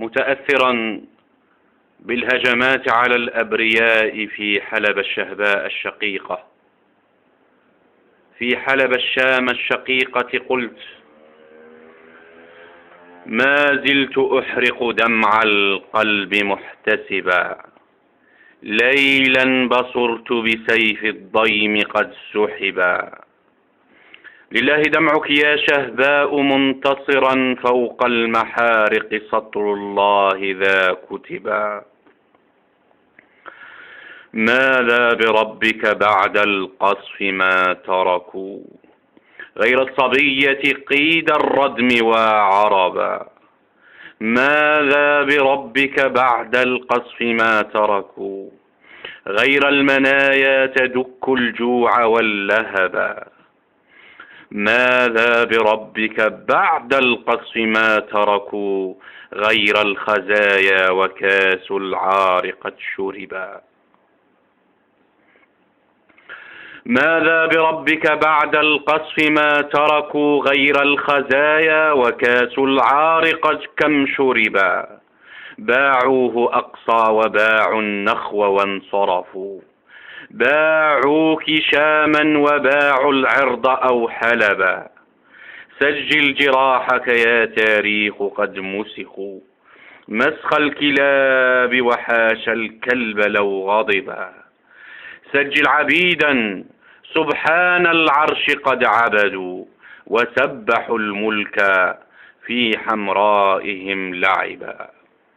متأثرا بالهجمات على الأبرياء في حلب الشهباء الشقيقة، في حلب الشام الشقيقة، قلت: ما زلت أحرق دمع القلب محتسبا، ليلا بصرت بسيف الضيم قد سحبا. لله دمعك يا شهباء منتصرا، فوق المحارق سطر الله ذا كتبا. ماذا بربك بعد القصف ما تركوا، غير الصبية قيد الردم وعربا. ماذا بربك بعد القصف ما تركوا، غير المنايا تدك الجوع واللهبا. ماذا بربك بعد القصف ما تركوا، غير الخزايا وكاس العار قد شربا. ماذا بربك بعد القصف ما تركوا، غير الخزايا وكاس العار قد كم شربا. باعوه أقصى وباعوا النخو وانصرفوا، باعوك شاما وباعوا العرض أو حلبا. سجل جراحك يا تاريخ قد مسخوا، مسخ الكلاب وحاش الكلب لو غضبا. سجل عبيدا سبحان العرش قد عبدوا، وسبحوا الملك في حمرائهم لعبا.